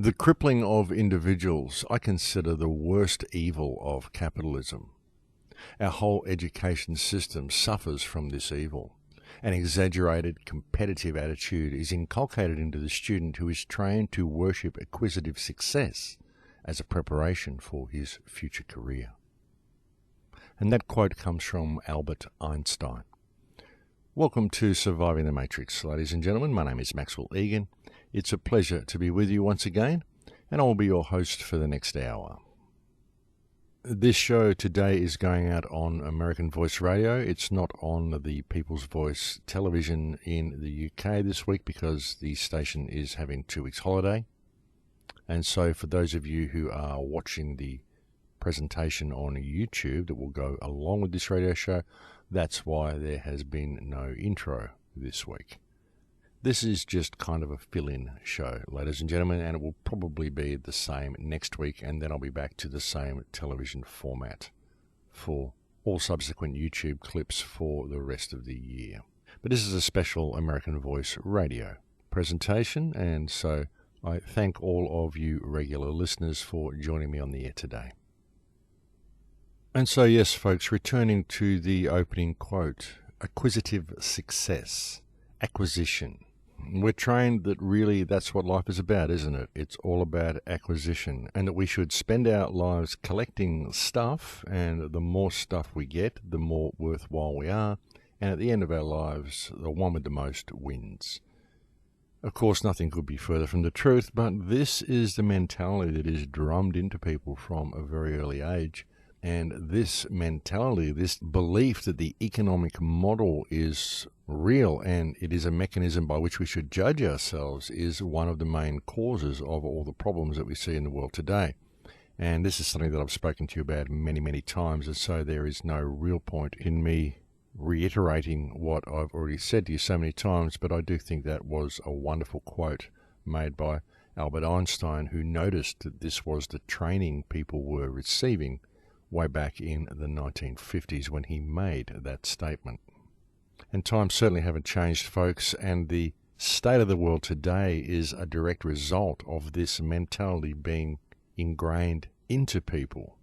The crippling of individuals I consider the worst evil of capitalism. Our whole education system suffers from this evil. An exaggerated competitive attitude is inculcated into the student who is trained to worship acquisitive success as a preparation for his future career. And that quote comes from Albert Einstein. Welcome to Surviving the Matrix, ladies and gentlemen. My name is Maxwell Igan. It's a pleasure to be with you once again, and I'll be your host for the next hour. This show today is going out on American Voice Radio. It's not on the People's Voice television in the UK this week because the station is having 2 weeks holiday. And so for those of you who are watching the presentation on YouTube that will go along with this radio show, that's why there has been no intro this week. This is just kind of a fill-in show, ladies and gentlemen, and it will probably be the same next week, and then I'll be back to the same television format for all subsequent YouTube clips for the rest of the year. But this is a special American Voice Radio presentation, and so I thank all of you regular listeners for joining me on the air today. And so, yes, folks, returning to the opening quote, acquisitive success, acquisition. We're trained that really that's what life is about, isn't it? It's all about acquisition, and that we should spend our lives collecting stuff, and the more stuff we get, the more worthwhile we are, and at the end of our lives, the one with the most wins. Of course, nothing could be further from the truth, but this is the mentality that is drummed into people from a very early age. And this mentality, this belief that the economic model is real and it is a mechanism by which we should judge ourselves, is one of the main causes of all the problems that we see in the world today. And this is something that I've spoken to you about many, many times, and so there is no real point in me reiterating what I've already said to you so many times, but I do think that was a wonderful quote made by Albert Einstein, who noticed that this was the training people were receiving way back in the 1950s when he made that statement. And times certainly haven't changed, folks, and the state of the world today is a direct result of this mentality being ingrained into people.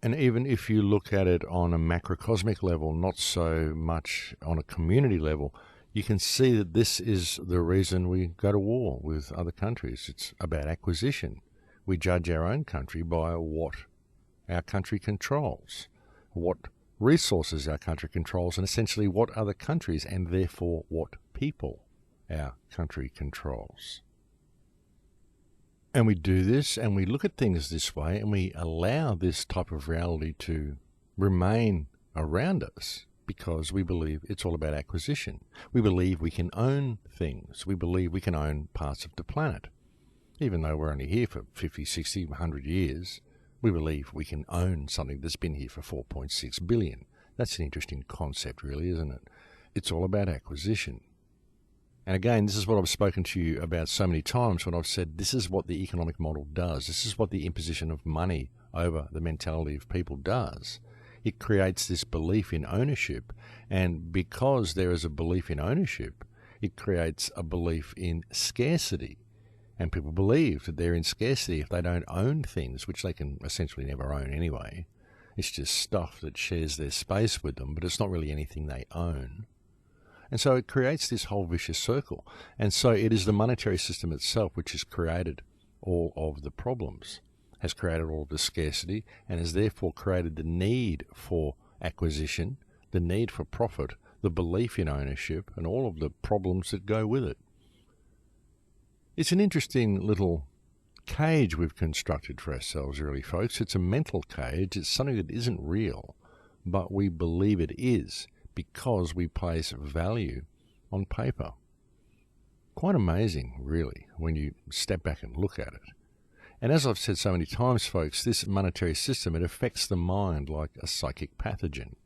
And even if you look at it on a macrocosmic level, not so much on a community level, you can see that this is the reason we go to war with other countries. It's about acquisition. We judge our own country by what our country controls, what resources our country controls, and essentially what other countries and therefore what people our country controls. And we do this and we look at things this way and we allow this type of reality to remain around us because we believe it's all about acquisition. We believe we can own things. We believe we can own parts of the planet. Even though we're only here for 50, 60, 100 years, we believe we can own something that's been here for 4.6 billion. That's an interesting concept, really, isn't it? It's all about acquisition. And again, this is what I've spoken to you about so many times when I've said this is what the economic model does. This is what the imposition of money over the mentality of people does. It creates this belief in ownership. And because there is a belief in ownership, it creates a belief in scarcity. And people believe that they're in scarcity if they don't own things, which they can essentially never own anyway. It's just stuff that shares their space with them, but it's not really anything they own. And so it creates this whole vicious circle. And so it is the monetary system itself which has created all of the problems, has created all of the scarcity, and has therefore created the need for acquisition, the need for profit, the belief in ownership, and all of the problems that go with it. It's an interesting little cage we've constructed for ourselves, really, folks. It's a mental cage. It's something that isn't real, but we believe it is because we place value on paper. Quite amazing, really, when you step back and look at it. And as I've said so many times, folks, this monetary system, it affects the mind like a psychic pathogen.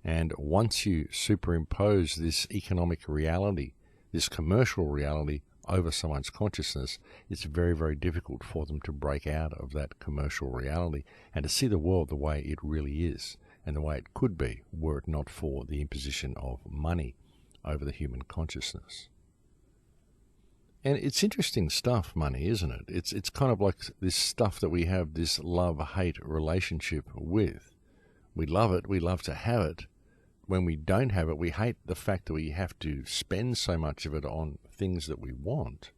And once you superimpose this economic reality, this commercial reality, over someone's consciousness, it's very, very difficult for them to break out of that commercial reality and to see the world the way it really is and the way it could be were it not for the imposition of money over the human consciousness. And it's interesting stuff, money, isn't it? It's kind of like this stuff that we have this love-hate relationship with. We love it, we love to have it. When we don't have it, we hate the fact that we have to spend so much of it on things that we want,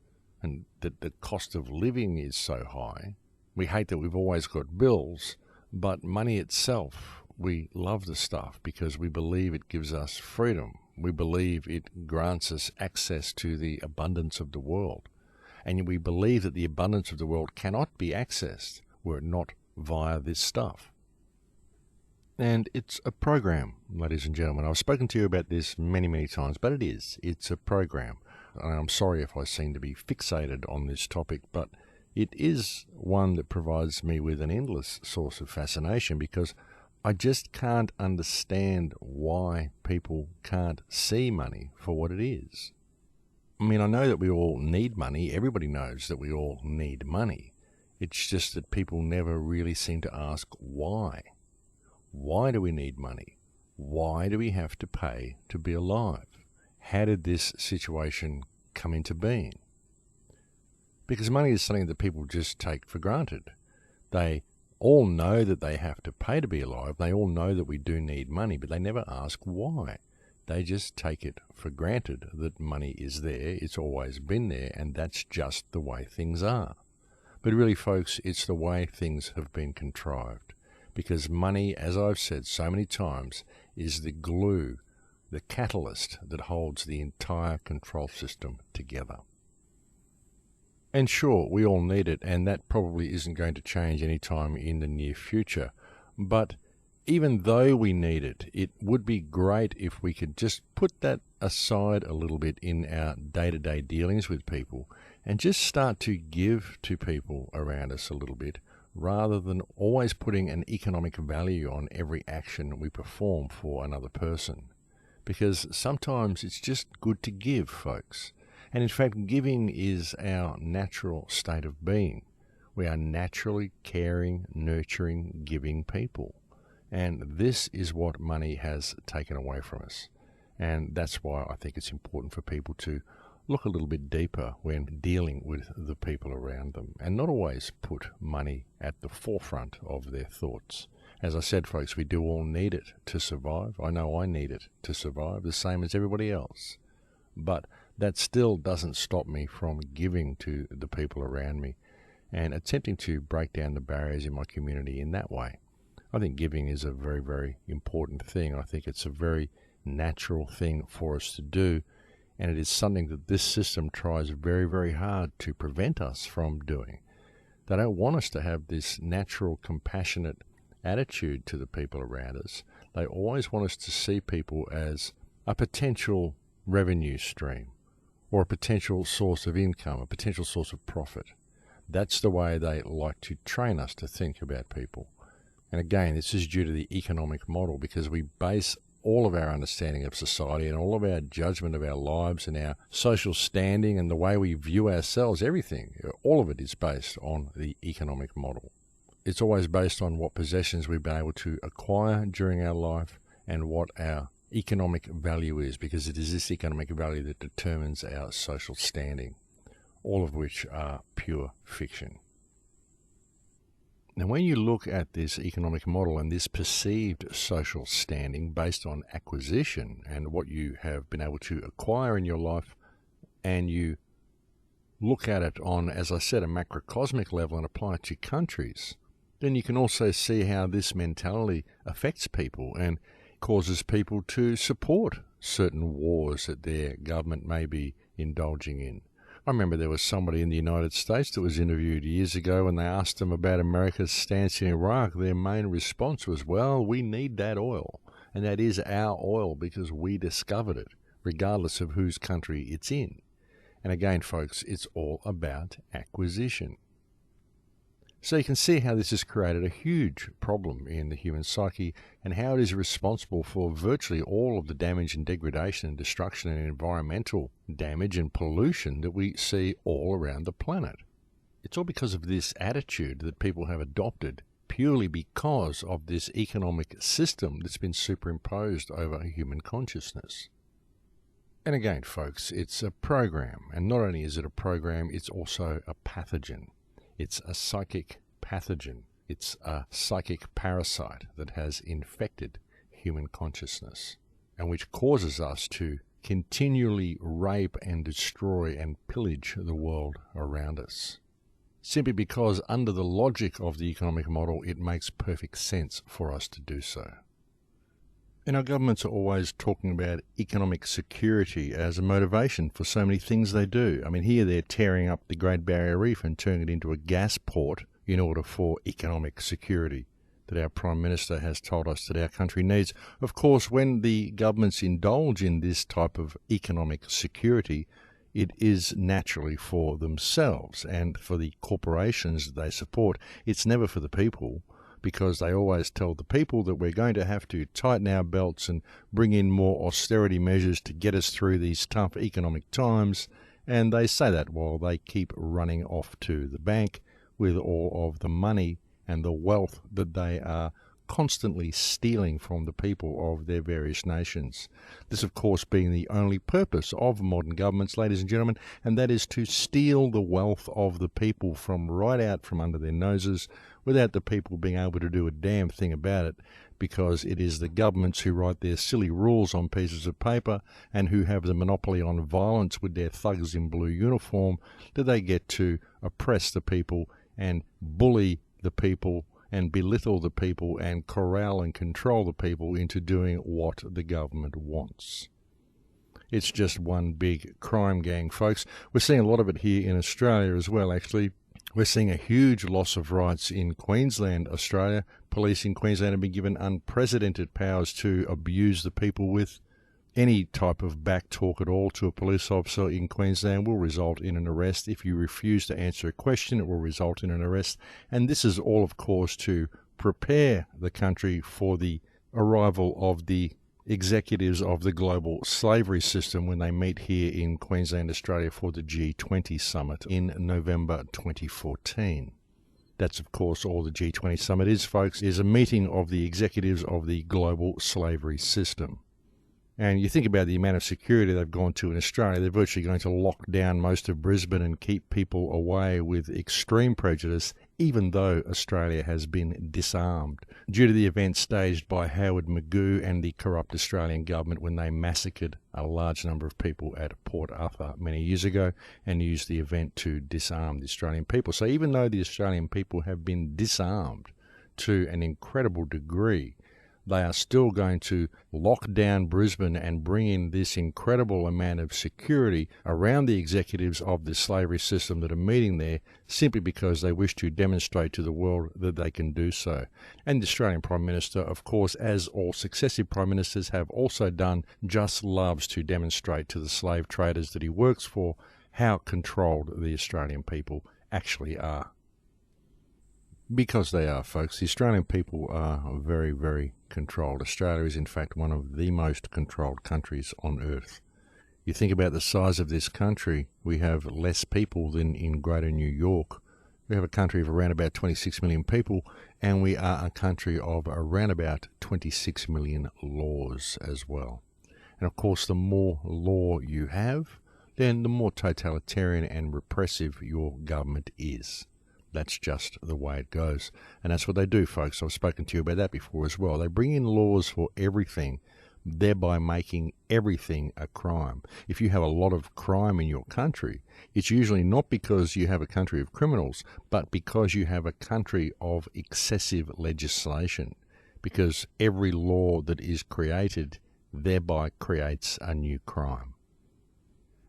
and that the cost of living is so high. We hate that we've always got bills, but money itself, we love the stuff because we believe it gives us freedom. We believe it grants us access to the abundance of the world. And we believe that the abundance of the world cannot be accessed were it not via this stuff. And it's a program, ladies and gentlemen. I've spoken to you about this many, many times, but it is. It's a program. And I'm sorry if I seem to be fixated on this topic, but it is one that provides me with an endless source of fascination because I just can't understand why people can't see money for what it is. I mean, I know that we all need money. Everybody knows that we all need money. It's just that people never really seem to ask why. Why do we need money? Why do we have to pay to be alive? How did this situation come into being? Because money is something that people just take for granted. They all know that they have to pay to be alive. They all know that we do need money, but they never ask why. They just take it for granted that money is there, it's always been there, and that's just the way things are. But really, folks, it's the way things have been contrived. Because money, as I've said so many times, is the glue, the catalyst that holds the entire control system together. And sure, we all need it, and that probably isn't going to change any time in the near future. But even though we need it, it would be great if we could just put that aside a little bit in our day-to-day dealings with people and just start to give to people around us a little bit, rather than always putting an economic value on every action we perform for another person. Because sometimes it's just good to give, folks. And in fact, giving is our natural state of being. We are naturally caring, nurturing, giving people. And this is what money has taken away from us. And that's why I think it's important for people to look a little bit deeper when dealing with the people around them, and not always put money at the forefront of their thoughts. As I said, folks, we do all need it to survive. I know I need it to survive, the same as everybody else. But that still doesn't stop me from giving to the people around me and attempting to break down the barriers in my community in that way. I think giving is a very, very important thing. I think it's a very natural thing for us to do, and it is something that this system tries very, very hard to prevent us from doing. They don't want us to have this natural, compassionate attitude to the people around us. They always want us to see people as a potential revenue stream or a potential source of income, a potential source of profit. That's the way they like to train us to think about people. And again, this is due to the economic model, because we base all of our understanding of society and all of our judgment of our lives and our social standing and the way we view ourselves, everything, all of it is based on the economic model. It's always based on what possessions we've been able to acquire during our life and what our economic value is, because it is this economic value that determines our social standing, all of which are pure fiction. Now, when you look at this economic model and this perceived social standing based on acquisition and what you have been able to acquire in your life, and you look at it on, as I said, a macrocosmic level and apply it to countries, then you can also see how this mentality affects people and causes people to support certain wars that their government may be indulging in. I remember there was somebody in the United States that was interviewed years ago, and they asked them about America's stance in Iraq. Their main response was, well, we need that oil, and that is our oil because we discovered it, regardless of whose country it's in. And again, folks, it's all about acquisition. So you can see how this has created a huge problem in the human psyche, and how it is responsible for virtually all of the damage and degradation and destruction and environmental damage and pollution that we see all around the planet. It's all because of this attitude that people have adopted, purely because of this economic system that's been superimposed over human consciousness. And again, folks, it's a program. And not only is it a program, it's also a pathogen. It's a psychic pathogen. It's a psychic parasite that has infected human consciousness and which causes us to continually rape and destroy and pillage the world around us. Simply because under the logic of the economic model, it makes perfect sense for us to do so. And our governments are always talking about economic security as a motivation for so many things they do. I mean, here they're tearing up the Great Barrier Reef and turning it into a gas port in order for economic security that our Prime Minister has told us that our country needs. Of course, when the governments indulge in this type of economic security, it is naturally for themselves and for the corporations that they support. It's never for the people, because they always tell the people that we're going to have to tighten our belts and bring in more austerity measures to get us through these tough economic times. And they say that while they keep running off to the bank with all of the money and the wealth that they are constantly stealing from the people of their various nations. This, of course, being the only purpose of modern governments, ladies and gentlemen, and that is to steal the wealth of the people from right out from under their noses without the people being able to do a damn thing about it, because it is the governments who write their silly rules on pieces of paper and who have the monopoly on violence with their thugs in blue uniform that they get to oppress the people and bully the people and belittle the people and corral and control the people into doing what the government wants. It's just one big crime gang, folks. We're seeing a lot of it here in Australia as well, actually. We're seeing a huge loss of rights in Queensland, Australia. Police in Queensland have been given unprecedented powers to abuse the people with. Any type of back talk at all to a police officer in Queensland will result in an arrest. If you refuse to answer a question, it will result in an arrest. And this is all, of course, to prepare the country for the arrival of the executives of the global slavery system when they meet here in Queensland, Australia for the G20 summit in November 2014. That's, of course, all the G20 summit is, folks, is a meeting of the executives of the global slavery system. And you think about the amount of security they've gone to in Australia, they're virtually going to lock down most of Brisbane and keep people away with extreme prejudice, even though Australia has been disarmed due to the events staged by Howard Magoo and the corrupt Australian government when they massacred a large number of people at Port Arthur many years ago and used the event to disarm the Australian people. So even though the Australian people have been disarmed to an incredible degree, they are still going to lock down Brisbane and bring in this incredible amount of security around the executives of the slavery system that are meeting there simply because they wish to demonstrate to the world that they can do so. And the Australian Prime Minister, of course, as all successive Prime Ministers have also done, just loves to demonstrate to the slave traders that he works for how controlled the Australian people actually are. Because they are, folks. The Australian people are very, very controlled. Australia is, in fact, one of the most controlled countries on earth. You think about the size of this country, we have less people than in Greater New York. We have a country of around about 26 million people, and we are a country of around about 26 million laws as well. And, of course, the more law you have, then the more totalitarian and repressive your government is. That's just the way it goes. And that's what they do, folks. I've spoken to you about that before as well. They bring in laws for everything, thereby making everything a crime. If you have a lot of crime in your country, it's usually not because you have a country of criminals, but because you have a country of excessive legislation. Because every law that is created thereby creates a new crime.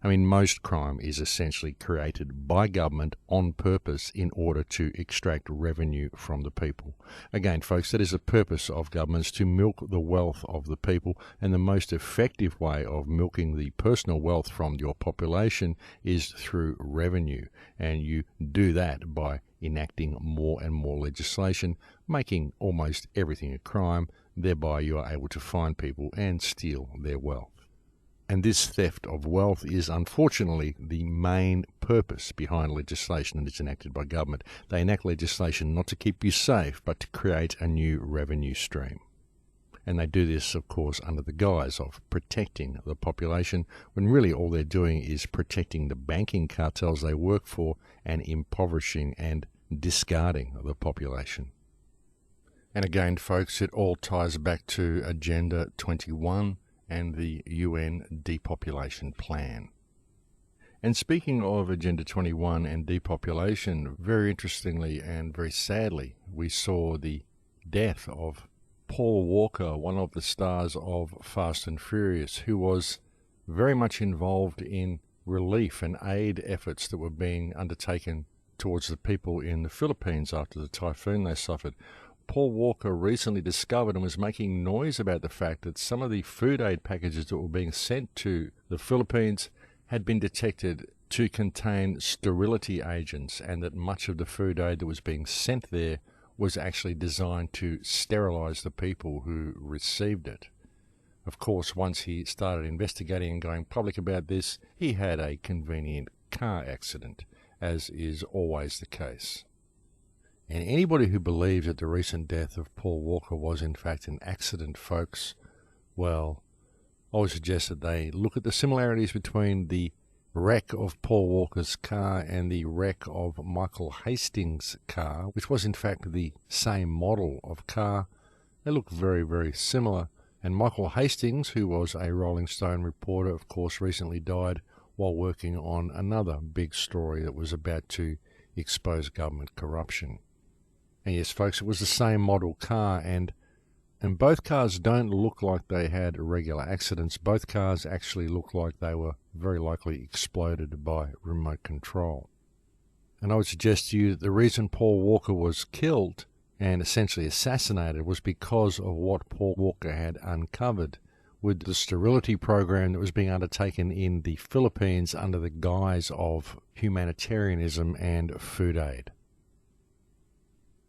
I mean, most crime is essentially created by government on purpose in order to extract revenue from the people. Again, folks, that is the purpose of governments, to milk the wealth of the people, and the most effective way of milking the personal wealth from your population is through revenue. And you do that by enacting more and more legislation, making almost everything a crime. Thereby you are able to find people and steal their wealth. And this theft of wealth is unfortunately the main purpose behind legislation that is enacted by government. They enact legislation not to keep you safe, but to create a new revenue stream. And they do this, of course, under the guise of protecting the population, when really all they're doing is protecting the banking cartels they work for and impoverishing and discarding the population. And again, folks, it all ties back to Agenda 21 and the UN depopulation plan. And speaking of Agenda 21 and depopulation, very interestingly and very sadly, we saw the death of Paul Walker, one of the stars of Fast and Furious, who was very much involved in relief and aid efforts that were being undertaken towards the people in the Philippines after the typhoon they suffered. Paul Walker recently discovered and was making noise about the fact that some of the food aid packages that were being sent to the Philippines had been detected to contain sterility agents, and that much of the food aid that was being sent there was actually designed to sterilize the people who received it. Of course, once he started investigating and going public about this, he had a convenient car accident, as is always the case. And anybody who believes that the recent death of Paul Walker was in fact an accident, folks, well, I would suggest that they look at the similarities between the wreck of Paul Walker's car and the wreck of Michael Hastings' car, which was in fact the same model of car. They look very, very similar. And Michael Hastings, who was a Rolling Stone reporter, of course, recently died while working on another big story that was about to expose government corruption. And yes, folks, it was the same model car, and both cars don't look like they had regular accidents. Both cars actually look like they were very likely exploded by remote control. And I would suggest to you that the reason Paul Walker was killed and essentially assassinated was because of what Paul Walker had uncovered with the sterility program that was being undertaken in the Philippines under the guise of humanitarianism and food aid.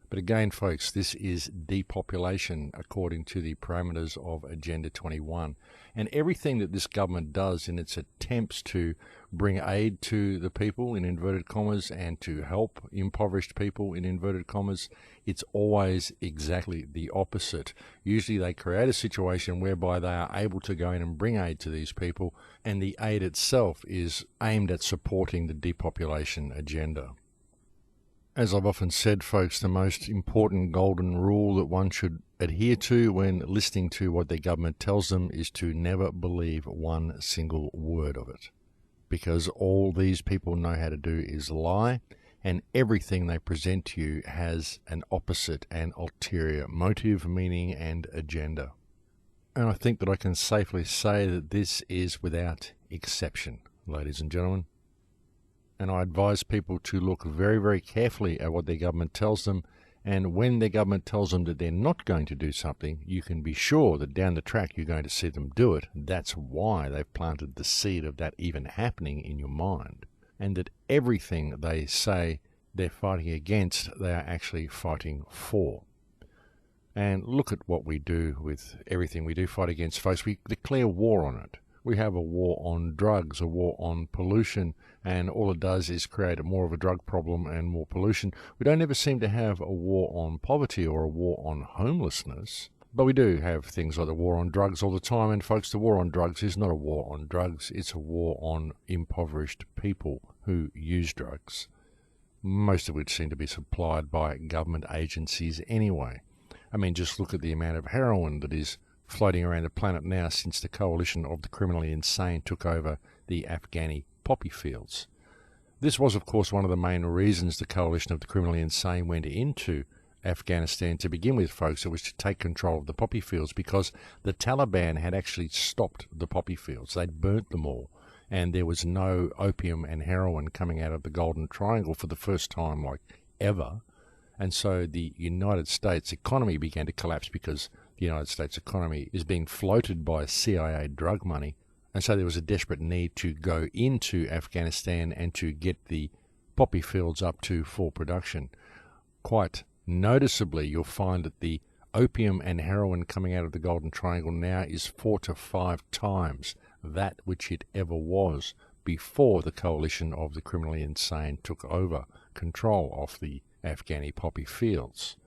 But again, folks, this is depopulation according to the parameters of Agenda 21. And everything that this government does in its attempts to bring aid to the people, in inverted commas, and to help impoverished people, in inverted commas, it's always exactly the opposite. Usually they create a situation whereby they are able to go in and bring aid to these people, and the aid itself is aimed at supporting the depopulation agenda. As I've often said, folks, the most important golden rule that one should adhere to when listening to what their government tells them is to never believe one single word of it. Because all these people know how to do is lie, and everything they present to you has an opposite and ulterior motive, meaning, and agenda. And I think that I can safely say that this is without exception, ladies and gentlemen. And I advise people to look very, very carefully at what their government tells them. And when their government tells them that they're not going to do something, you can be sure that down the track you're going to see them do it. That's why they've planted the seed of that even happening in your mind. And that everything they say they're fighting against, they are actually fighting for. And look at what we do with everything we do fight against, folks. We declare war on it. We have a war on drugs, a war on pollution, and all it does is create more of a drug problem and more pollution. We don't ever seem to have a war on poverty or a war on homelessness, but we do have things like the war on drugs all the time. And folks, the war on drugs is not a war on drugs, it's a war on impoverished people who use drugs, most of which seem to be supplied by government agencies anyway. I mean, just look at the amount of heroin that is floating around the planet now since the coalition of the criminally insane took over the Afghani poppy fields. This was, of course, one of the main reasons the coalition of the criminally insane went into Afghanistan to begin with, folks. It was to take control of the poppy fields because the Taliban had actually stopped the poppy fields. They'd burnt them all, and there was no opium and heroin coming out of the Golden Triangle for the first time, like, ever. And so the United States economy began to collapse because the United States economy is being floated by CIA drug money. And so there was a desperate need to go into Afghanistan and to get the poppy fields up to full production. Quite noticeably, you'll find that the opium and heroin coming out of the Golden Triangle now is 4 to 5 times that which it ever was before the coalition of the criminally insane took over control of the Afghani poppy fields.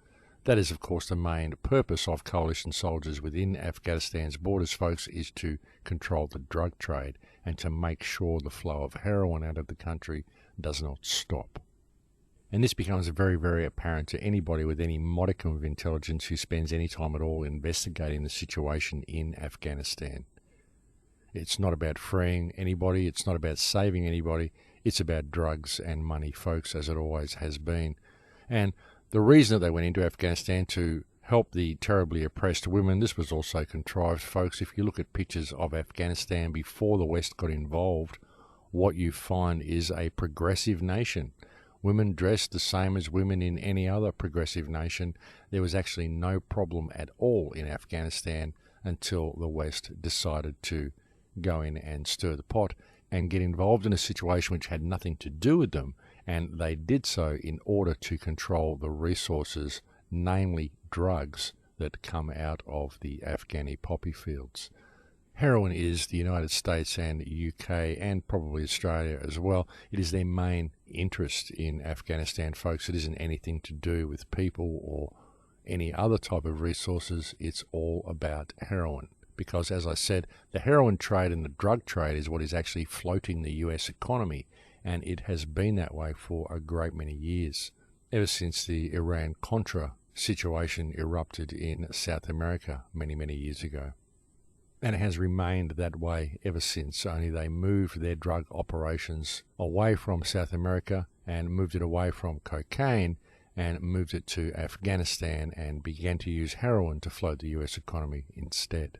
That is, of course, the main purpose of coalition soldiers within Afghanistan's borders, folks, is to control the drug trade and to make sure the flow of heroin out of the country does not stop. And this becomes very, very apparent to anybody with any modicum of intelligence who spends any time at all investigating the situation in Afghanistan. It's not about freeing anybody, it's not about saving anybody, it's about drugs and money, folks, as it always has been. And the reason that they went into Afghanistan to help the terribly oppressed women, this was also contrived, folks. If you look at pictures of Afghanistan before the West got involved, what you find is a progressive nation. Women dressed the same as women in any other progressive nation. There was actually no problem at all in Afghanistan until the West decided to go in and stir the pot and get involved in a situation which had nothing to do with them, and they did so in order to control the resources, namely drugs, that come out of the Afghani poppy fields. Heroin is the United States and UK and probably Australia as well. It is their main interest in Afghanistan, folks. It isn't anything to do with people or any other type of resources. It's all about heroin. Because, as I said, the heroin trade and the drug trade is what is actually floating the US economy, and it has been that way for a great many years, ever since the Iran-Contra situation erupted in South America many, many years ago. And it has remained that way ever since, only they moved their drug operations away from South America and moved it away from cocaine and moved it to Afghanistan and began to use heroin to float the US economy instead.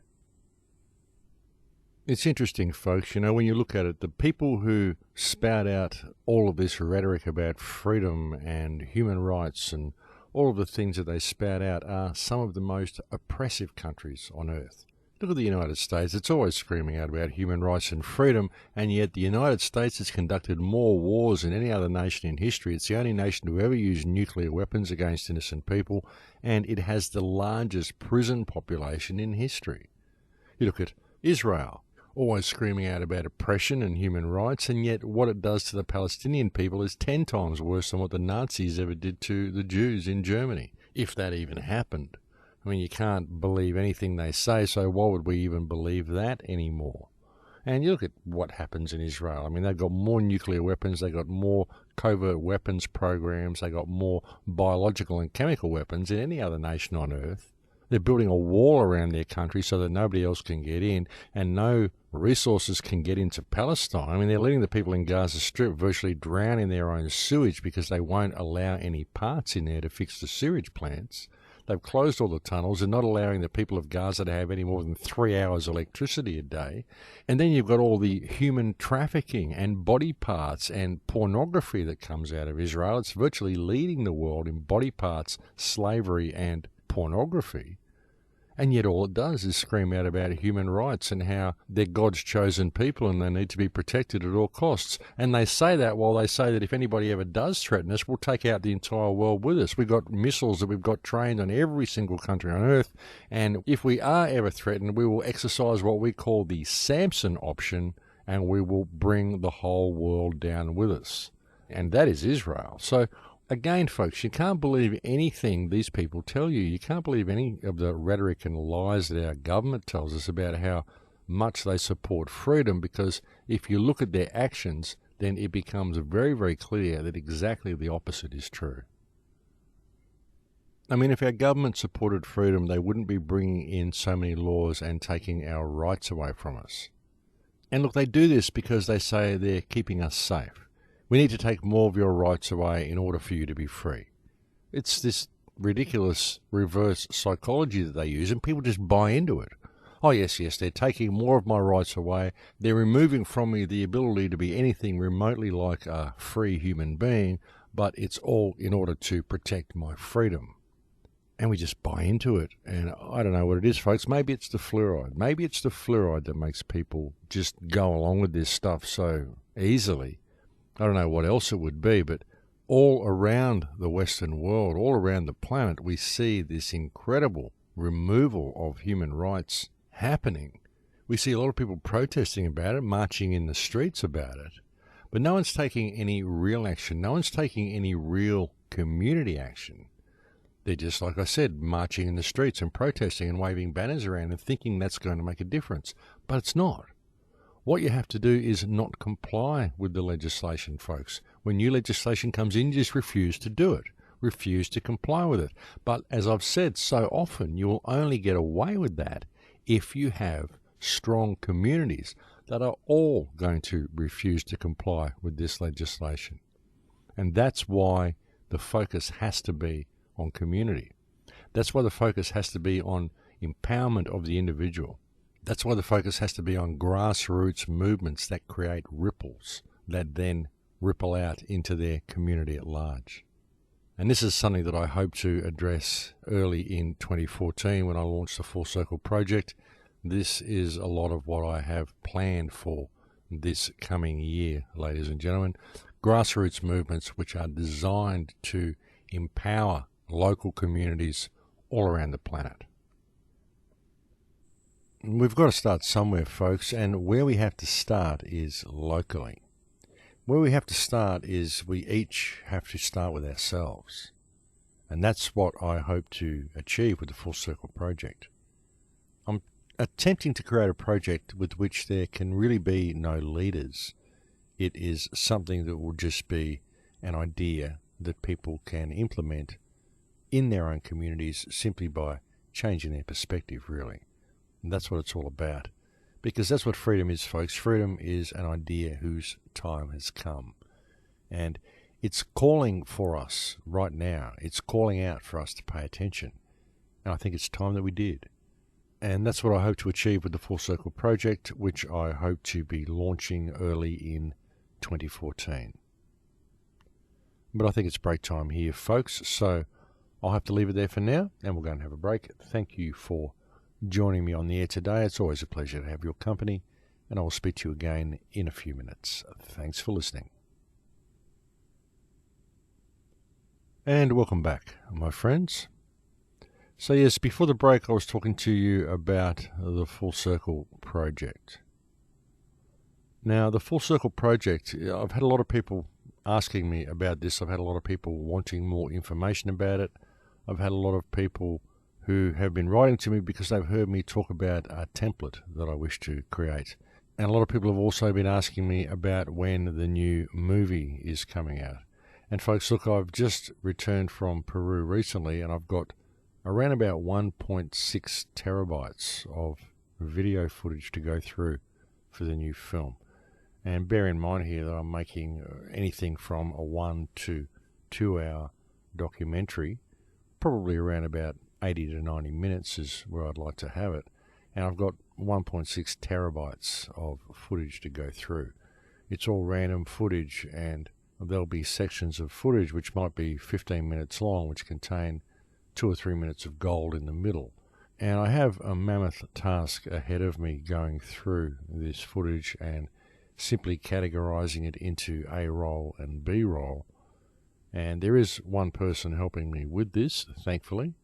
It's interesting, folks, when you look at it, the people who spout out all of this rhetoric about freedom and human rights and all of the things that they spout out are some of the most oppressive countries on earth. Look at the United States. It's always screaming out about human rights and freedom, and yet the United States has conducted more wars than any other nation in history. It's the only nation to ever use nuclear weapons against innocent people, and it has the largest prison population in history. You look at Israel, always screaming out about oppression and human rights, and yet what it does to the Palestinian people is 10 times worse than what the Nazis ever did to the Jews in Germany, if that even happened. I mean, you can't believe anything they say, so why would we even believe that anymore? And you look at what happens in Israel. I mean, they've got more nuclear weapons, they've got more covert weapons programs, they've got more biological and chemical weapons than any other nation on earth. They're building a wall around their country so that nobody else can get in, and no resources can get into Palestine. I mean, they're letting the people in Gaza Strip virtually drown in their own sewage because they won't allow any parts in there to fix the sewage plants. They've closed all the tunnels and not allowing the people of Gaza to have any more than 3 hours electricity a day. And then you've got all the human trafficking and body parts and pornography that comes out of Israel. It's virtually leading the world in body parts, slavery and pornography. And yet all it does is scream out about human rights and how they're God's chosen people and they need to be protected at all costs. And they say that while they say that if anybody ever does threaten us, we'll take out the entire world with us. We've got missiles that we've got trained on every single country on earth. And if we are ever threatened, we will exercise what we call the Samson option, and we will bring the whole world down with us. And that is Israel. So again, folks, you can't believe anything these people tell you. You can't believe any of the rhetoric and lies that our government tells us about how much they support freedom, because if you look at their actions, then it becomes very, very clear that exactly the opposite is true. I mean, if our government supported freedom, they wouldn't be bringing in so many laws and taking our rights away from us. And look, they do this because they say they're keeping us safe. We need to take more of your rights away in order for you to be free. It's this ridiculous reverse psychology that they use, and people just buy into it. Oh, yes, they're taking more of my rights away. They're removing from me the ability to be anything remotely like a free human being, but it's all in order to protect my freedom. And we just buy into it. And I don't know what it is, folks. Maybe it's the fluoride. Maybe it's the fluoride that makes people just go along with this stuff so easily. I don't know what else it would be, but all around the Western world, all around the planet, we see this incredible removal of human rights happening. We see a lot of people protesting about it, marching in the streets about it, but no one's taking any real action. No one's taking any real community action. They're just, like I said, marching in the streets and protesting and waving banners around and thinking that's going to make a difference. But it's not. What you have to do is not comply with the legislation, folks. When new legislation comes in, you just refuse to do it. Refuse to comply with it. But as I've said so often, you will only get away with that if you have strong communities that are all going to refuse to comply with this legislation. And that's why the focus has to be on community. That's why the focus has to be on empowerment of the individual. That's why the focus has to be on grassroots movements that create ripples that then ripple out into their community at large. And this is something that I hope to address early in 2014 when I launched the Full Circle Project. This is a lot of what I have planned for this coming year, ladies and gentlemen. Grassroots movements which are designed to empower local communities all around the planet. We've got to start somewhere, folks, and where we have to start is locally. Where we have to start is we each have to start with ourselves. And that's what I hope to achieve with the Full Circle Project. I'm attempting to create a project with which there can really be no leaders. It is something that will just be an idea that people can implement in their own communities simply by changing their perspective, really. And that's what it's all about. Because that's what freedom is, folks. Freedom is an idea whose time has come. And it's calling for us right now. It's calling out for us to pay attention. And I think it's time that we did. And that's what I hope to achieve with the Full Circle Project, which I hope to be launching early in 2014. But I think it's break time here, folks. So I'll have to leave it there for now, and we'll go and have a break. Thank you for joining me on the air today. It's always a pleasure to have your company, and I will speak to you again in a few minutes. Thanks for listening. And welcome back, my friends. So yes, before the break I was talking to you about the Full Circle Project. Now, the Full Circle Project, I've had a lot of people asking me about this. I've had a lot of people wanting more information about it. I've had a lot of people who have been writing to me because they've heard me talk about a template that I wish to create. And a lot of people have also been asking me about when the new movie is coming out. And folks, look, I've just returned from Peru recently, and I've got around about 1.6 terabytes of video footage to go through for the new film. And bear in mind here that I'm making anything from a 1 to 2 hour documentary, probably around about 80 to 90 minutes is where I'd like to have it. And I've got 1.6 terabytes of footage to go through. It's all random footage, and there'll be sections of footage which might be 15 minutes long, which contain 2 or 3 minutes of gold in the middle. And I have a mammoth task ahead of me going through this footage and simply categorizing it into A roll and B roll. And there is one person helping me with this, thankfully,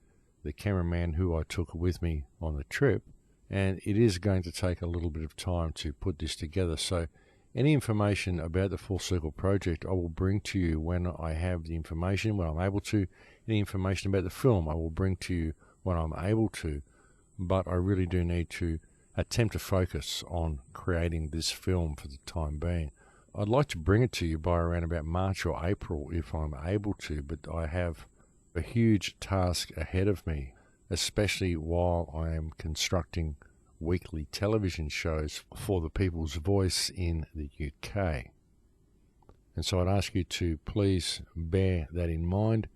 the cameraman who I took with me on the trip, and it is going to take a little bit of time to put this together. So any information about the Full Circle Project I will bring to you when I have the information, when I'm able to. Any information about the film I will bring to you when I'm able to, but I really do need to attempt to focus on creating this film for the time being. I'd like to bring it to you by around about March or April if I'm able to, but I have a huge task ahead of me, especially while I am constructing weekly television shows for the People's Voice in the UK. And so I'd ask you to please bear that in mind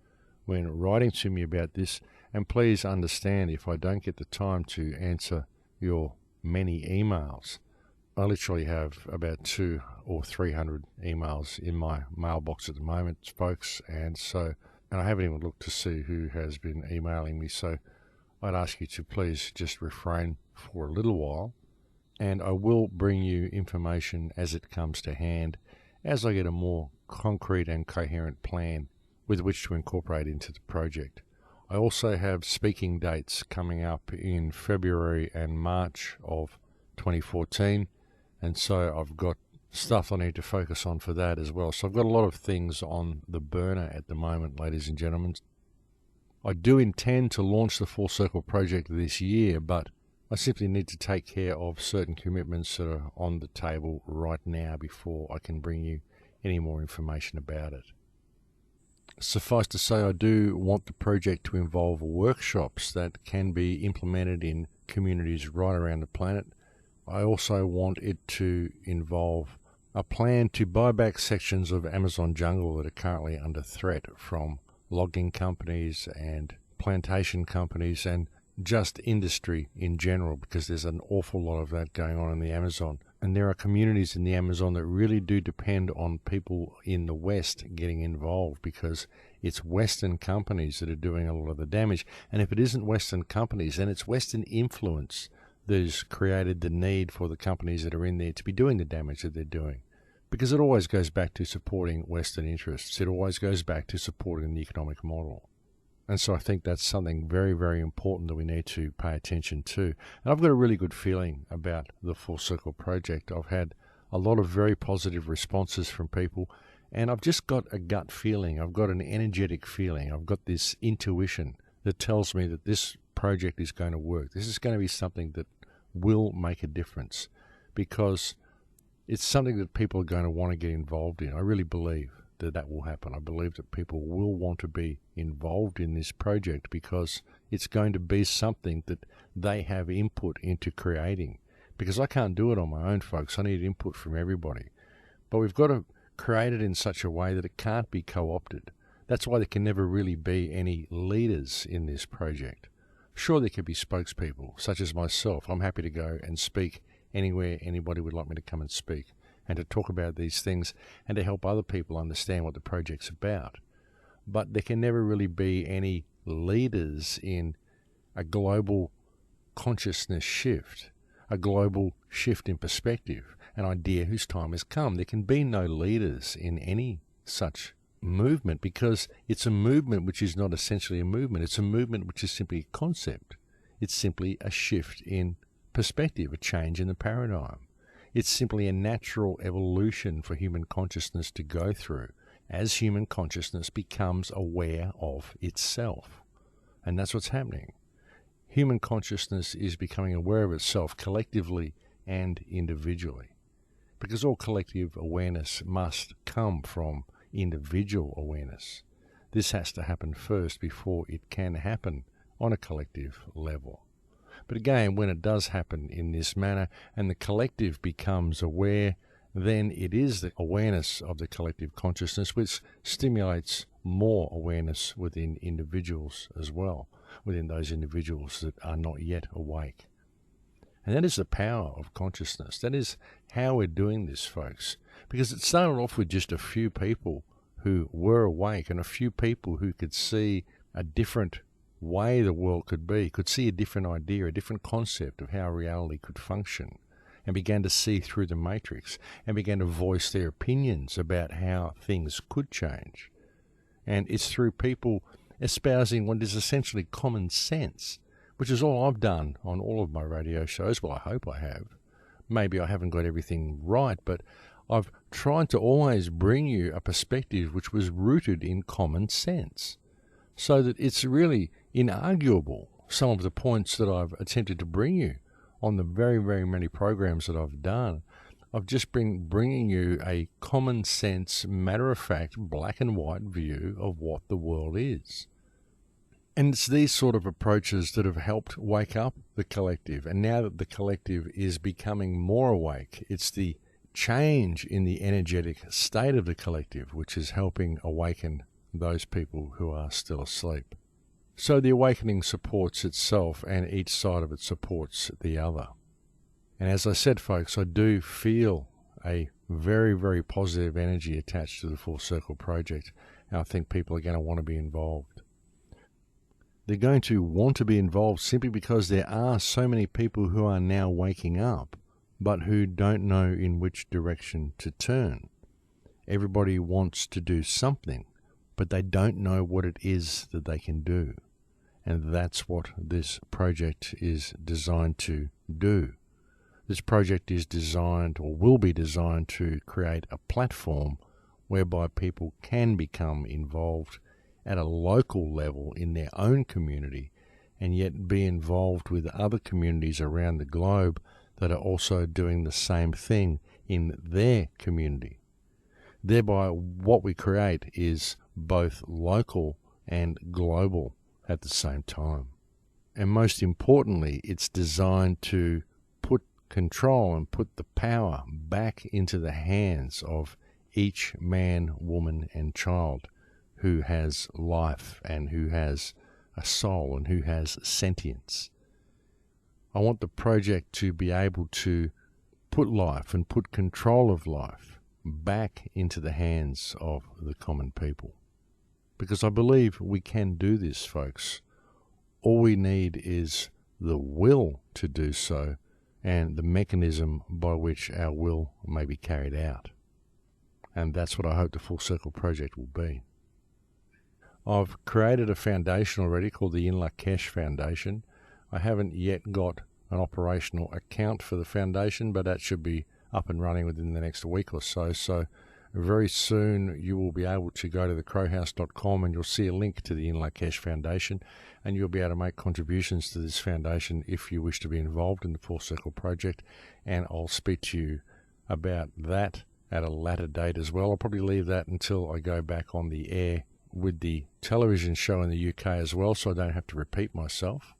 when writing to me about this, and please understand if I don't get the time to answer your many emails. I literally have about 200 or 300 emails in my mailbox at the moment, folks, and I haven't even looked to see who has been emailing me, so I'd ask you to please just refrain for a little while, and I will bring you information as it comes to hand, as I get a more concrete and coherent plan with which to incorporate into the project. I also have speaking dates coming up in February and March of 2014, and so I've got stuff I need to focus on for that as well. So I've got a lot of things on the burner at the moment, ladies and gentlemen. I do intend to launch the Full Circle project this year, but I simply need to take care of certain commitments that are on the table right now before I can bring you any more information about it. Suffice to say, I do want the project to involve workshops that can be implemented in communities right around the planet. I also want it to involve a plan to buy back sections of Amazon jungle that are currently under threat from logging companies and plantation companies and just industry in general, because there's an awful lot of that going on in the Amazon. And there are communities in the Amazon that really do depend on people in the West getting involved, because it's Western companies that are doing a lot of the damage. And if it isn't Western companies, then it's Western influence that has created the need for the companies that are in there to be doing the damage that they're doing. Because it always goes back to supporting Western interests. It always goes back to supporting the economic model. And so I think that's something very, very important that we need to pay attention to. And I've got a really good feeling about the Full Circle project. I've had a lot of very positive responses from people, and I've just got a gut feeling. I've got an energetic feeling. I've got this intuition that tells me that this project is going to work. This is going to be something that will make a difference, because it's something that people are going to want to get involved in. I really believe that will happen. I believe that people will want to be involved in this project because it's going to be something that they have input into creating. Because I can't do it on my own, folks. I need input from everybody. But we've got to create it in such a way that it can't be co-opted. That's why there can never really be any leaders in this project. Sure, there could be spokespeople, such as myself. I'm happy to go and speak anywhere anybody would like me to come and speak, and to talk about these things and to help other people understand what the project's about. But there can never really be any leaders in a global consciousness shift, a global shift in perspective, an idea whose time has come. There can be no leaders in any such movement, because it's a movement which is not essentially a movement. It's a movement which is simply a concept. It's simply a shift in perspective, a change in the paradigm. It's simply a natural evolution for human consciousness to go through as human consciousness becomes aware of itself. And that's what's happening. Human consciousness is becoming aware of itself collectively and individually, because all collective awareness must come from individual awareness. This has to happen first before it can happen on a collective level. But again, when it does happen in this manner and the collective becomes aware, then it is the awareness of the collective consciousness which stimulates more awareness within individuals as well, within those individuals that are not yet awake. And that is the power of consciousness. That is how we're doing this, folks. Because it started off with just a few people who were awake and a few people who could see a different way the world could be, could see a different idea, a different concept of how reality could function, and began to see through the matrix and began to voice their opinions about how things could change. And it's through people espousing what is essentially common sense, which is all I've done on all of my radio shows. Well, I hope I have. Maybe I haven't got everything right, but I've tried to always bring you a perspective which was rooted in common sense, so that it's really inarguable, some of the points that I've attempted to bring you on the very, very many programs that I've done. I've just been bringing you a common sense, matter-of-fact, black and white view of what the world is. And it's these sort of approaches that have helped wake up the collective. And now that the collective is becoming more awake, it's the change in the energetic state of the collective which is helping awaken those people who are still asleep. So the awakening supports itself, and each side of it supports the other. And as I said, folks, I do feel a very, very positive energy attached to the Full Circle project, and I think people are going to want to be involved. They're going to want to be involved simply because there are so many people who are now waking up, but who don't know in which direction to turn. Everybody wants to do something, but they don't know what it is that they can do. And that's what this project is designed to do. This project is designed, or will be designed, to create a platform whereby people can become involved at a local level in their own community, and yet be involved with other communities around the globe that are also doing the same thing in their community. Thereby, what we create is both local and global at the same time. And most importantly, it's designed to put control and put the power back into the hands of each man, woman, and child who has life and who has a soul and who has sentience. I want the project to be able to put life and put control of life back into the hands of the common people. Because I believe we can do this, folks. All we need is the will to do so and the mechanism by which our will may be carried out. And that's what I hope the Full Circle project will be. I've created a foundation already called the In Lakesh Foundation. I haven't yet got an operational account for the foundation, but that should be up and running within the next week or so. So very soon you will be able to go to thecrowhouse.com and you'll see a link to the In Lakesh Foundation, and you'll be able to make contributions to this foundation if you wish to be involved in the Full Circle project. And I'll speak to you about that at a later date as well. I'll probably leave that until I go back on the air with the television show in the UK as well, so I don't have to repeat myself.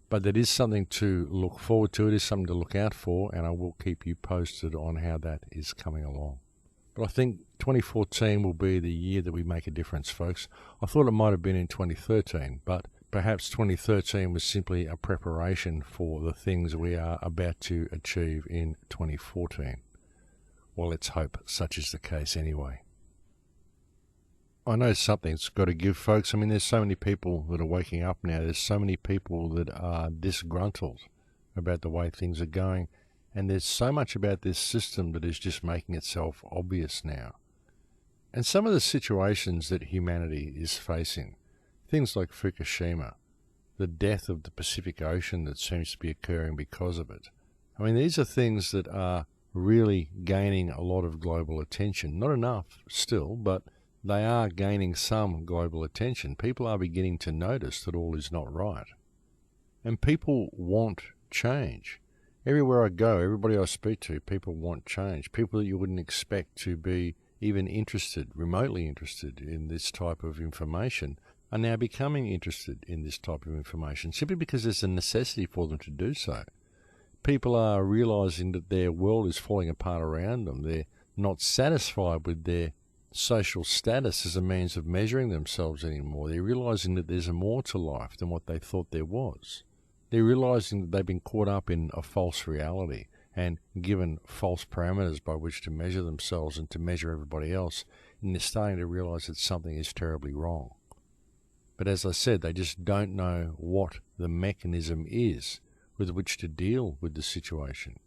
But that is something to look forward to. It is something to look out for, and I will keep you posted on how that is coming along. But I think 2014 will be the year that we make a difference, folks. I thought it might have been in 2013, but perhaps 2013 was simply a preparation for the things we are about to achieve in 2014. Well, let's hope such is the case anyway. I know something's got to give, folks. I mean, there's so many people that are waking up now. There's so many people that are disgruntled about the way things are going. And there's so much about this system that is just making itself obvious now. And some of the situations that humanity is facing, things like Fukushima, the death of the Pacific Ocean that seems to be occurring because of it. I mean, these are things that are really gaining a lot of global attention. Not enough still, but they are gaining some global attention. People are beginning to notice that all is not right. And people want change. Everywhere I go, everybody I speak to, people want change. People that you wouldn't expect to be even interested, remotely interested in this type of information, are now becoming interested in this type of information simply because there's a necessity for them to do so. People are realizing that their world is falling apart around them. They're not satisfied with their social status as a means of measuring themselves anymore. They're realizing that there's more to life than what they thought there was. They're realizing that they've been caught up in a false reality and given false parameters by which to measure themselves and to measure everybody else, and they're starting to realize that something is terribly wrong. But as I said, they just don't know what the mechanism is with which to deal with the situation.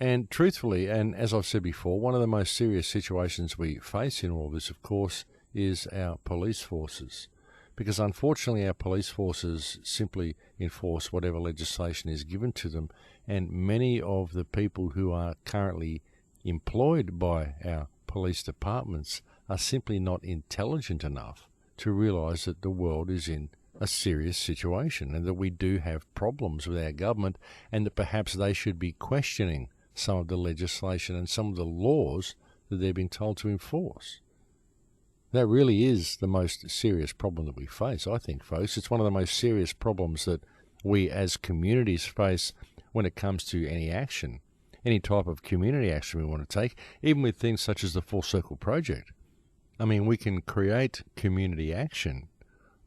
And truthfully, and as I've said before, one of the most serious situations we face in all this, of course, is our police forces. Because unfortunately our police forces simply enforce whatever legislation is given to them, and many of the people who are currently employed by our police departments are simply not intelligent enough to realise that the world is in a serious situation and that we do have problems with our government, and that perhaps they should be questioning some of the legislation and some of the laws that they're being told to enforce. That really is the most serious problem that we face, I think, folks. It's one of the most serious problems that we as communities face when it comes to any action, any type of community action we want to take, even with things such as the Full Circle Project. I mean, we can create community action,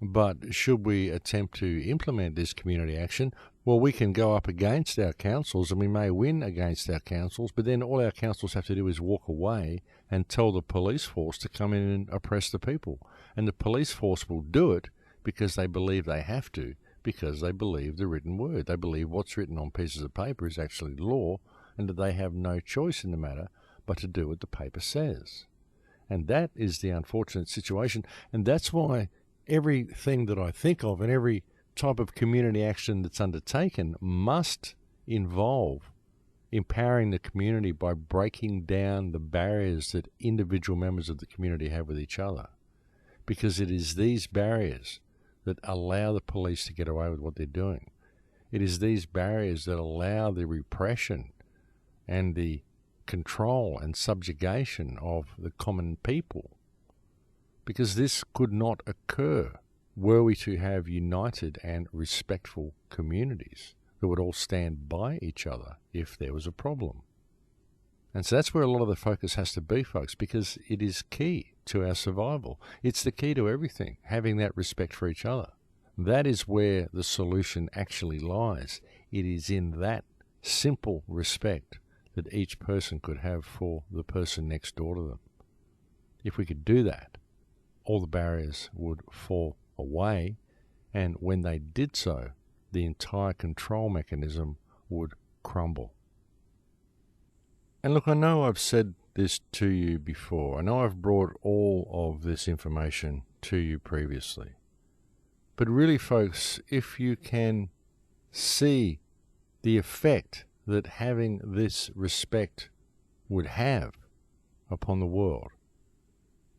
but should we attempt to implement this community action, well, we can go up against our councils and we may win against our councils, but then all our councils have to do is walk away and tell the police force to come in and oppress the people. And the police force will do it because they believe they have to, because they believe the written word. They believe what's written on pieces of paper is actually law, and that they have no choice in the matter but to do what the paper says. And that is the unfortunate situation, and that's why everything that I think of and every type of community action that's undertaken must involve empowering the community by breaking down the barriers that individual members of the community have with each other. because it is these barriers that allow the police to get away with what they're doing. It is these barriers that allow the repression and the control and subjugation of the common people, because this could not occur were we to have united and respectful communities that would all stand by each other if there was a problem. And so that's where a lot of the focus has to be, folks, because it is key to our survival. It's the key to everything, having that respect for each other. That is where the solution actually lies. It is in that simple respect that each person could have for the person next door to them. If we could do that, all the barriers would fall away, and when they did so, the entire control mechanism would crumble. And look, I know I've said this to you before. I know I've brought all of this information to you previously. But really, folks, if you can see the effect that having this respect would have upon the world,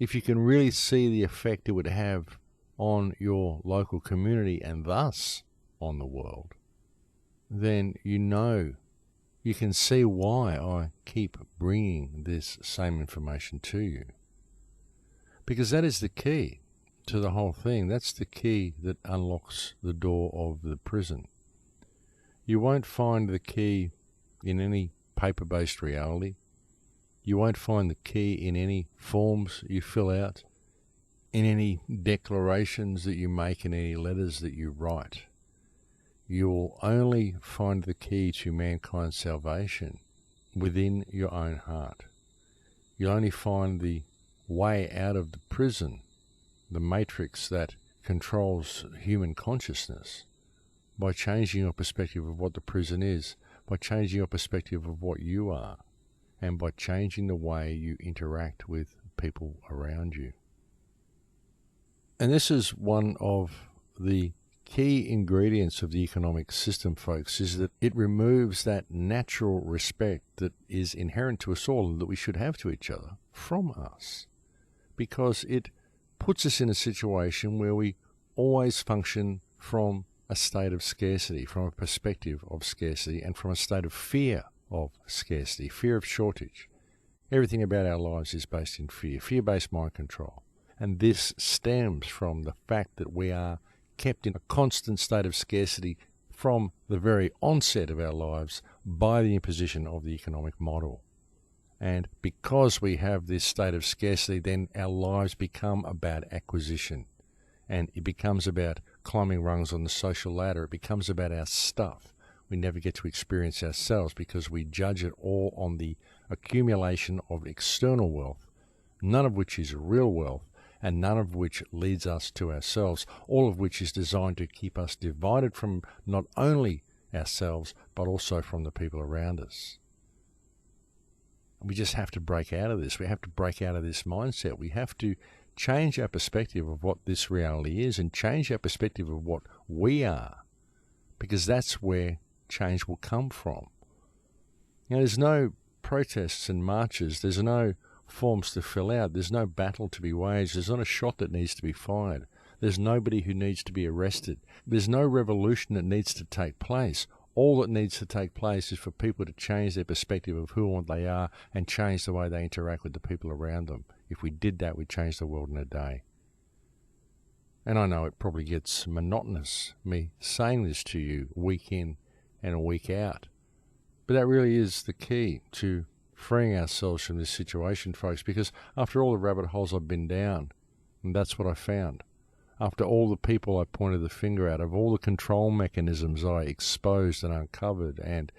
if you can really see the effect it would have on your local community and thus on the world, then you can see why I keep bringing this same information to you. Because that is the key to the whole thing. That's the key that unlocks the door of the prison. You won't find the key in any paper-based reality. You won't find the key in any forms you fill out, in any declarations that you make, in any letters that you write. You will only find the key to mankind's salvation within your own heart. You'll only find the way out of the prison, the matrix that controls human consciousness, by changing your perspective of what the prison is, by changing your perspective of what you are, and by changing the way you interact with people around you. And this is one of the key ingredients of the economic system, folks, is that it removes that natural respect that is inherent to us all and that we should have to each other from us, because it puts us in a situation where we always function from a state of scarcity, from a perspective of scarcity, and from a state of fear of scarcity, fear of shortage. Everything about our lives is based in fear, fear-based mind control. And this stems from the fact that we are kept in a constant state of scarcity from the very onset of our lives by the imposition of the economic model. And because we have this state of scarcity, then our lives become about acquisition. And it becomes about climbing rungs on the social ladder. It becomes about our stuff. We never get to experience ourselves because we judge it all on the accumulation of external wealth, none of which is real wealth, and none of which leads us to ourselves, all of which is designed to keep us divided from not only ourselves, but also from the people around us. We just have to break out of this. We have to break out of this mindset. We have to change our perspective of what this reality is and change our perspective of what we are, because that's where change will come from. There's no protests and marches. There's no forms to fill out. There's no battle to be waged. There's not a shot that needs to be fired. There's nobody who needs to be arrested. There's no revolution that needs to take place. All that needs to take place is for people to change their perspective of who and what they are and change the way they interact with the people around them. If we did that, we'd change the world in a day. And I know it probably gets monotonous, me saying this to you week in and a week out. But that really is the key to freeing ourselves from this situation, folks, because after all the rabbit holes I've been down, and that's what I found. After all the people I pointed the finger at, of all the control mechanisms I exposed and uncovered and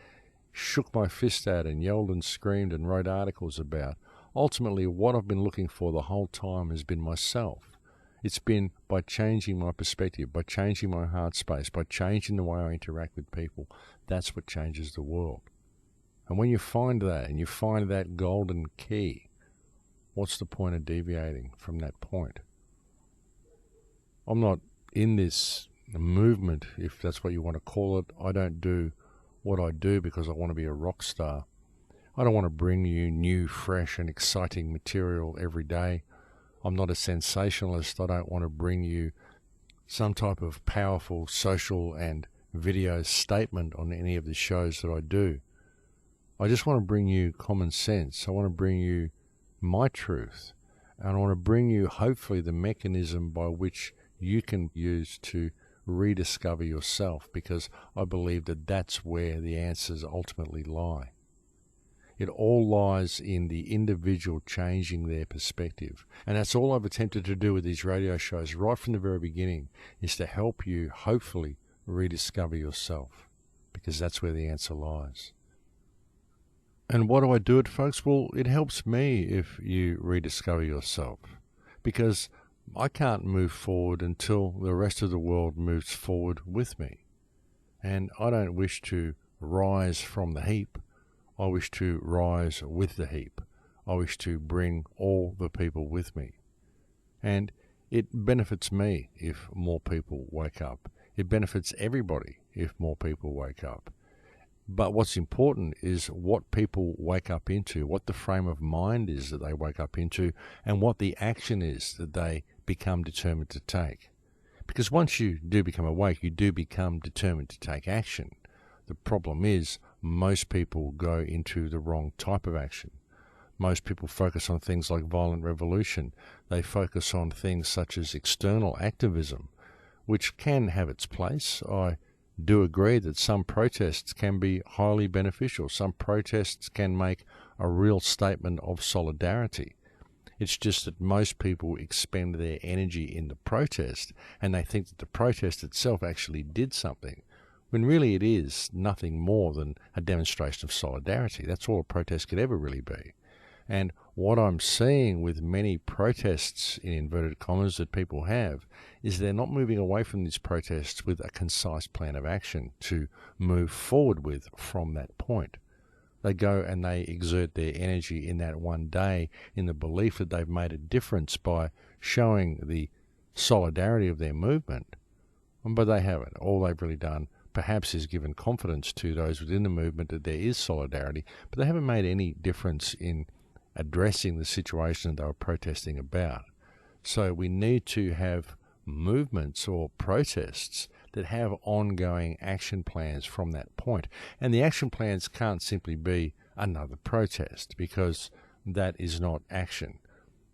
shook my fist at and yelled and screamed and wrote articles about, ultimately what I've been looking for the whole time has been myself. It's been by changing my perspective, by changing my heart space, by changing the way I interact with people. That's what changes the world. And when you find that, and you find that golden key, what's the point of deviating from that point? I'm not in this movement, if that's what you want to call it. I don't do what I do because I want to be a rock star. I don't want to bring you new, fresh and exciting material every day. I'm not a sensationalist. I don't want to bring you some type of powerful social and video statement on any of the shows that I do. I just want to bring you common sense. I want to bring you my truth. And I want to bring you, hopefully, the mechanism by which you can use to rediscover yourself, because I believe that that's where the answers ultimately lie. It all lies in the individual changing their perspective. And that's all I've attempted to do with these radio shows right from the very beginning, is to help you, hopefully, rediscover yourself, because that's where the answer lies. And why do I do it, folks? Well, it helps me if you rediscover yourself, because I can't move forward until the rest of the world moves forward with me. And I don't wish to rise from the heap. I wish to rise with the heap. I wish to bring all the people with me. And it benefits me if more people wake up. It benefits everybody if more people wake up. But what's important is what people wake up into, what the frame of mind is that they wake up into, and what the action is that they become determined to take. Because once you do become awake, you do become determined to take action. The problem is most people go into the wrong type of action. Most people focus on things like violent revolution. They focus on things such as external activism, which can have its place. I do agree that some protests can be highly beneficial. Some protests can make a real statement of solidarity. It's just that most people expend their energy in the protest, and they think that the protest itself actually did something, when really it is nothing more than a demonstration of solidarity. That's all a protest could ever really be. And what I'm seeing with many protests, in inverted commas, that people have, is they're not moving away from these protests with a concise plan of action to move forward with from that point. They go and they exert their energy in that one day in the belief that they've made a difference by showing the solidarity of their movement, but they haven't. All they've really done perhaps is given confidence to those within the movement that there is solidarity, but they haven't made any difference in addressing the situation that they were protesting about. So we need to have movements or protests that have ongoing action plans from that point. And the action plans can't simply be another protest, because that is not action.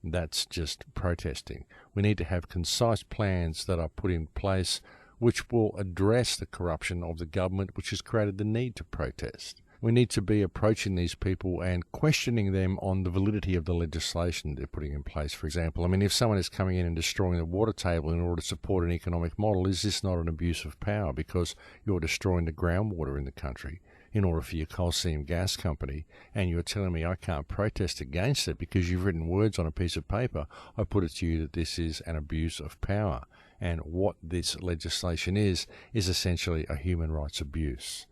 That's just protesting. We need to have concise plans that are put in place which will address the corruption of the government, which has created the need to protest. We need to be approaching these people and questioning them on the validity of the legislation they're putting in place. For example, I mean, if someone is coming in and destroying the water table in order to support an economic model, is this not an abuse of power because you're destroying the groundwater in the country in order for your coal seam gas company, and you're telling me I can't protest against it because you've written words on a piece of paper? I put it to you that this is an abuse of power, and what this legislation is essentially a human rights abuse.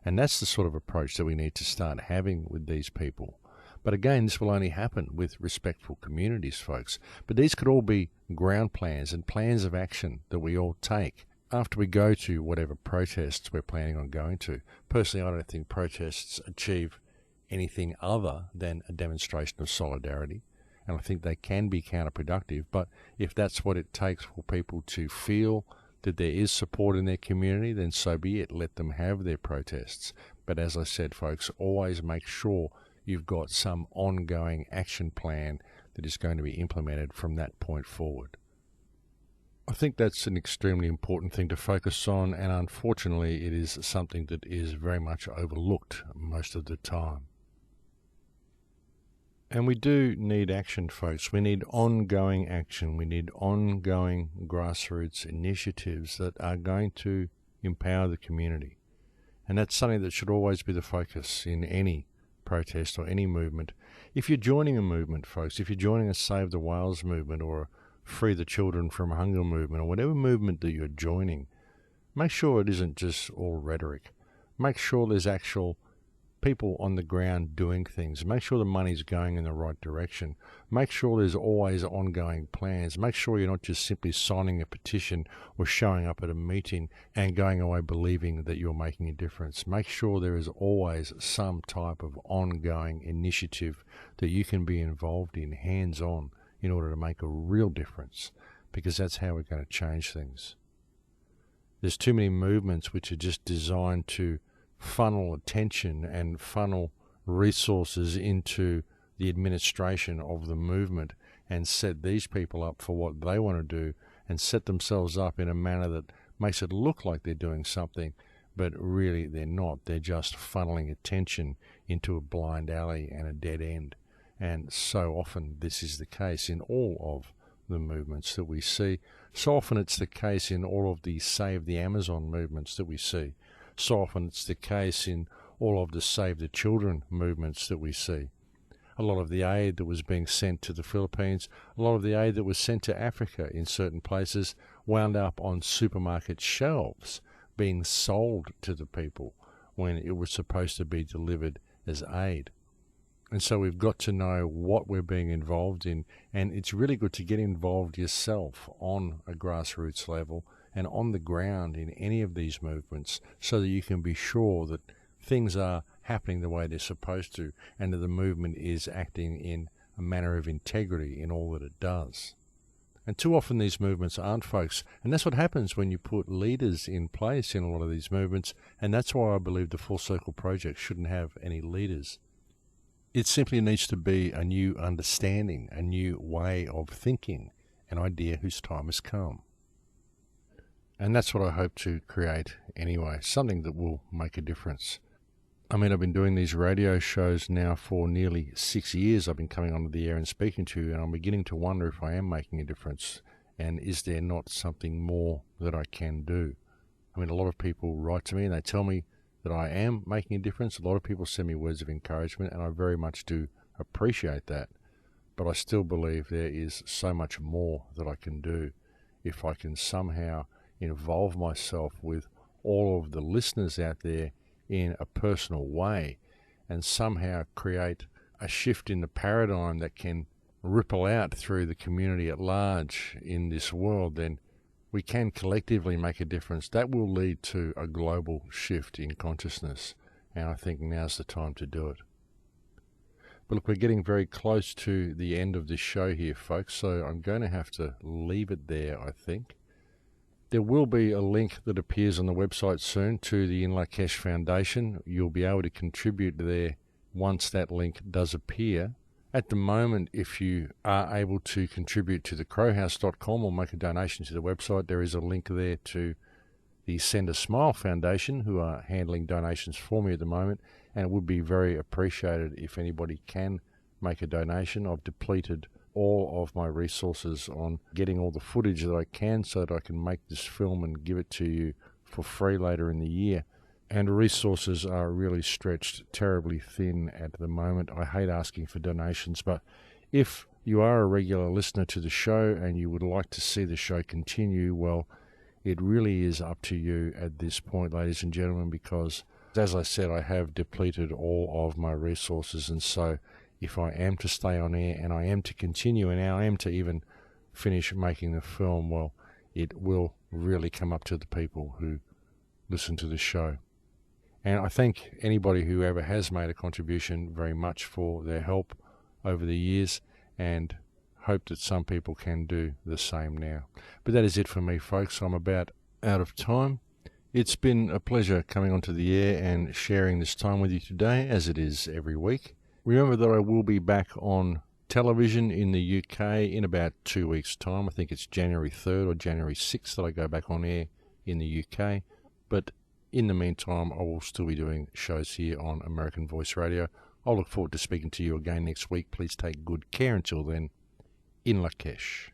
And that's the sort of approach that we need to start having with these people. But again, this will only happen with respectful communities, folks. But these could all be ground plans and plans of action that we all take after we go to whatever protests we're planning on going to. Personally, I don't think protests achieve anything other than a demonstration of solidarity. And I think they can be counterproductive. But if that's what it takes for people to feel that there is support in their community, then so be it. Let them have their protests. But as I said, folks, always make sure you've got some ongoing action plan that is going to be implemented from that point forward. I think that's an extremely important thing to focus on, and unfortunately it is something that is very much overlooked most of the time. And we do need action, folks. We need ongoing action. We need ongoing grassroots initiatives that are going to empower the community. And that's something that should always be the focus in any protest or any movement. If you're joining a movement, folks, if you're joining a Save the Whales movement or a Free the Children from Hunger movement or whatever movement that you're joining, make sure it isn't just all rhetoric. Make sure there's actual people on the ground doing things. Make sure the money's going in the right direction. Make sure there's always ongoing plans. Make sure you're not just simply signing a petition or showing up at a meeting and going away believing that you're making a difference. Make sure there is always some type of ongoing initiative that you can be involved in, hands-on, in order to make a real difference, because that's how we're going to change things. There's too many movements which are just designed to funnel attention and funnel resources into the administration of the movement and set these people up for what they want to do and set themselves up in a manner that makes it look like they're doing something, but really they're not. They're just funneling attention into a blind alley and a dead end. And so often this is the case in all of the movements that we see. So often it's the case in all of the Save the Amazon movements that we see. So often it's the case in all of the Save the Children movements that we see. A lot of the aid that was being sent to the Philippines, a lot of the aid that was sent to Africa in certain places wound up on supermarket shelves being sold to the people when it was supposed to be delivered as aid. And so we've got to know what we're being involved in, and it's really good to get involved yourself on a grassroots level and on the ground in any of these movements so that you can be sure that things are happening the way they're supposed to and that the movement is acting in a manner of integrity in all that it does. And too often these movements aren't, folks, and that's what happens when you put leaders in place in a lot of these movements, and that's why I believe the Full Circle Project shouldn't have any leaders. It simply needs to be a new understanding, a new way of thinking, an idea whose time has come. And that's what I hope to create anyway, something that will make a difference. I mean, I've been doing these radio shows now for nearly 6 years. I've been coming onto the air and speaking to you, and I'm beginning to wonder if I am making a difference, and is there not something more that I can do? I mean, a lot of people write to me and they tell me that I am making a difference. A lot of people send me words of encouragement, and I very much do appreciate that. But I still believe there is so much more that I can do if I can somehow involve myself with all of the listeners out there in a personal way and somehow create a shift in the paradigm that can ripple out through the community at large in this world. Then we can collectively make a difference. That will lead to a global shift in consciousness, and I think now's the time to do it. But look, we're getting very close to the end of this show here, folks, so I'm going to have to leave it there, I think. There will be a link that appears on the website soon to the In Lakesh Foundation. You'll be able to contribute there once that link does appear. At the moment, if you are able to contribute to thecrowhouse.com or make a donation to the website, there is a link there to the Send a Smile Foundation, who are handling donations for me at the moment, and it would be very appreciated if anybody can make a donation. I've depleted all of my resources on getting all the footage that I can so that I can make this film and give it to you for free later in the year. And resources are really stretched terribly thin at the moment. I hate asking for donations, but if you are a regular listener to the show and you would like to see the show continue, well, it really is up to you at this point, ladies and gentlemen, because, as I said, I have depleted all of my resources, and so if I am to stay on air and I am to continue and I am to even finish making the film, well, it will really come up to the people who listen to the show. And I thank anybody who ever has made a contribution very much for their help over the years, and hope that some people can do the same now. But that is it for me, folks. I'm about out of time. It's been a pleasure coming onto the air and sharing this time with you today, as it is every week. Remember that I will be back on television in the UK in about 2 weeks' time. I think it's January 3rd or January 6th that I go back on air in the UK. But in the meantime, I will still be doing shows here on American Voice Radio. I'll look forward to speaking to you again next week. Please take good care until then. In Lakesh.